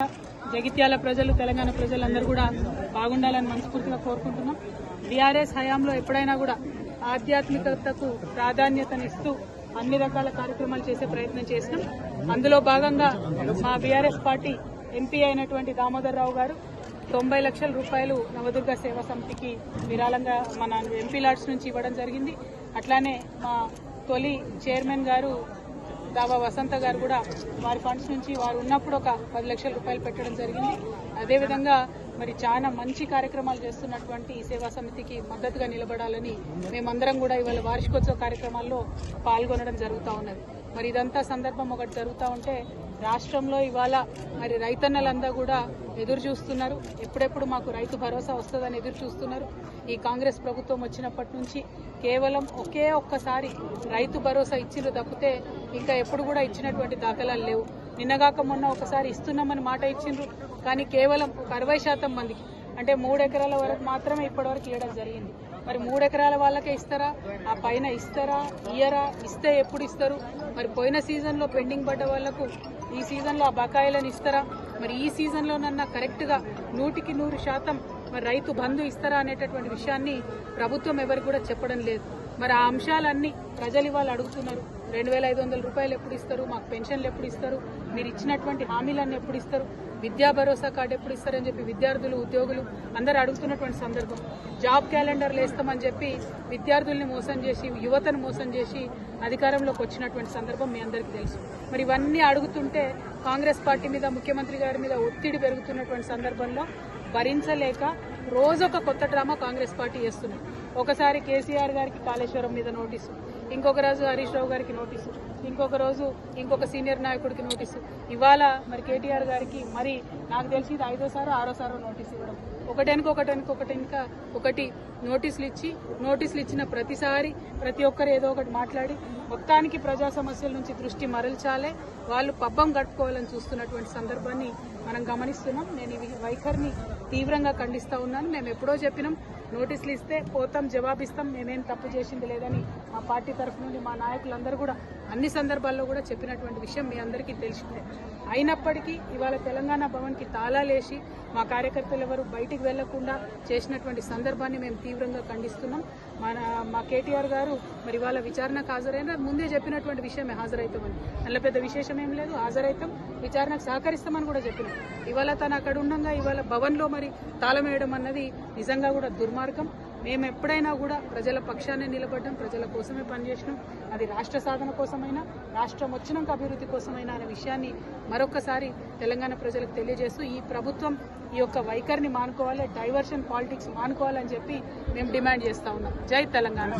జగిత్యాల ప్రజలు తెలంగాణ ప్రజలందరూ కూడా బాగుండాలని మనస్ఫూర్తిగా కోరుకుంటున్నాం. బీఆర్ఎస్ హయాంలో ఎప్పుడైనా కూడా ఆధ్యాత్మికతకు ప్రాధాన్యతనిస్తూ అన్ని రకాల కార్యక్రమాలు చేసే ప్రయత్నం చేసినాం. అందులో భాగంగా మా బీఆర్ఎస్ పార్టీ ఎంపీ అయినటువంటి దామోదర్ రావు గారు 90 లక్షల రూపాయలు నవదుర్గ సేవా సమితికి విరాళంగా మన ఎంపీ లాడ్స్ నుంచి ఇవ్వడం జరిగింది. అట్లానే మా తొలి చైర్మన్ గారు దావా వసంత గారు కూడా వారి ఫండ్స్ నుంచి వారు ఉన్నప్పుడు ఒక 10 లక్షల రూపాయలు పెట్టడం జరిగింది. అదేవిధంగా మరి చాలా మంచి కార్యక్రమాలు చేస్తున్నటువంటి ఈ సేవా సమితికి మద్దతుగా నిలబడాలని మేమందరం కూడా ఇవాళ వార్షికోత్సవ కార్యక్రమాల్లో పాల్గొనడం జరుగుతూ ఉన్నది. మరి ఇదంతా సందర్భం ఒకటి జరుగుతూ ఉంటే రాష్ట్రంలో ఇవాళ మరి రైతన్నలంతా కూడా ఎదురు చూస్తున్నారు. ఎప్పుడెప్పుడు మాకు రైతు భరోసా వస్తుందని ఎదురు చూస్తున్నారు. ఈ కాంగ్రెస్ ప్రభుత్వం వచ్చినప్పటి నుంచి కేవలం ఒక్కసారి రైతు భరోసా ఇచ్చిండ్రు తప్పితే ఇంకా ఎప్పుడు కూడా ఇచ్చినటువంటి దాఖలాలు లేవు. నిన్నగాక మొన్న ఒకసారి ఇస్తున్నామని మాట ఇచ్చిండ్రు, కానీ కేవలం 60% మందికి అంటే 3 ఎకరాల వరకు మాత్రమే ఇప్పటివరకు ఇవ్వడం జరిగింది. మరి 3 ఎకరాల వాళ్ళకే ఇస్తారా, ఆ పైన ఇస్తారా, ఇయ్యరా, ఇస్తే ఎప్పుడు ఇస్తారు? మరి పోయిన సీజన్లో పెండింగ్ పడ్డ వాళ్లకు ఈ సీజన్లో ఆ బకాయిలను ఇస్తారా? మరి ఈ సీజన్లోనన్నా కరెక్ట్గా 100% మరి రైతు బంధు ఇస్తారా అనేటటువంటి విషయాన్ని ప్రభుత్వం ఎవరికి కూడా చెప్పడం లేదు. మరి ఆ అంశాలన్నీ ప్రజలు ఇవాళ అడుగుతున్నారు. 2500 రూపాయలు ఎప్పుడు ఇస్తారు, మాకు పెన్షన్లు ఎప్పుడు ఇస్తారు, మీరు ఇచ్చినటువంటి హామీలన్నీ ఎప్పుడు ఇస్తారు, విద్యా భరోసా కార్డు ఎప్పుడు ఇస్తారని చెప్పి విద్యార్థులు ఉద్యోగులు అందరూ అడుగుతున్నటువంటి సందర్భం. జాబ్ క్యాలెండర్లు వేస్తామని చెప్పి విద్యార్థుల్ని మోసం చేసి యువతను మోసం చేసి అధికారంలోకి వచ్చినటువంటి సందర్భం మీ అందరికీ తెలుసు. మరి ఇవన్నీ అడుగుతుంటే కాంగ్రెస్ పార్టీ మీద ముఖ్యమంత్రి గారి మీద ఒత్తిడి పెరుగుతున్నటువంటి సందర్భంలో భరించలేక రోజొక కొత్త డ్రామా కాంగ్రెస్ పార్టీ చేస్తున్నారు. ఒకసారి కేసీఆర్ గారికి కాళేశ్వరం మీద నోటీసు, ఇంకొక రోజు హరీష్ రావు గారికి నోటీసు, ఇంకొక రోజు ఇంకొక సీనియర్ నాయకుడికి నోటీసు. ఇవాళ మరి కేటీఆర్ గారికి మరి నాకు తెలిసి ఇది 5వ 6వ నోటీసు ఇవ్వడం. ఒకటి నోటీసులు ఇచ్చిన ప్రతిసారి ప్రతి ఒక్కరు ఏదో ఒకటి మాట్లాడి మొత్తానికి ప్రజా సమస్యల నుంచి దృష్టి మరల్చాలే, వాళ్ళు పబ్బం గడుపుకోవాలని చూస్తున్నటువంటి సందర్భాన్ని మనం గమనిస్తున్నాం. నేను ఈ వైఖరిని తీవ్రంగా ఖండిస్తా ఉన్నాను. మేము ఎప్పుడో చెప్పినాం, నోటీసులు ఇస్తే పోతాం, జవాబిస్తాం, మేమేం తప్పు చేసింది లేదని మా పార్టీ తరఫు నుండి మా నాయకులందరూ కూడా అన్ని సందర్భాల్లో కూడా చెప్పినటువంటి విషయం మీ అందరికీ తెలిసిందే. అయినప్పటికీ ఇవాళ తెలంగాణ భవన్కి తాళాలేసి మా కార్యకర్తలు ఎవరు బయటికి వెళ్లకుండా చేసినటువంటి సందర్భాన్ని మేము తీవ్రంగా ఖండిస్తున్నాం. మా కేటీఆర్ గారు మరి ఇవాళ విచారణకు హాజరైన ముందే చెప్పినటువంటి విషయమే, హాజరైతామని. అందులో పెద్ద విశేషం ఏం లేదు, హాజరైతాం, విచారణకు సహకరిస్తామని కూడా చెప్పినాం. ఇవాళ తను అక్కడ ఉండగా ఇవాళ భవన్లో మరి తాళం వేయడం అన్నది నిజంగా కూడా దుర్మార్గం. మేము ఎప్పుడైనా కూడా ప్రజల పక్షాన్ని నిలబడ్డం, ప్రజల కోసమే పనిచేసినాం. అది రాష్ట్ర సాధన కోసమైనా, రాష్ట్రం వచ్చినాక అభివృద్ధి కోసమైనా అనే విషయాన్ని మరొకసారి తెలంగాణ ప్రజలకు తెలియజేస్తూ ఈ ప్రభుత్వం ఈ యొక్క వైఖరిని మానుకోవాలి, డైవర్షన్ పాలిటిక్స్ మానుకోవాలని చెప్పి మేము డిమాండ్ చేస్తా ఉన్నాం. జై తెలంగాణ.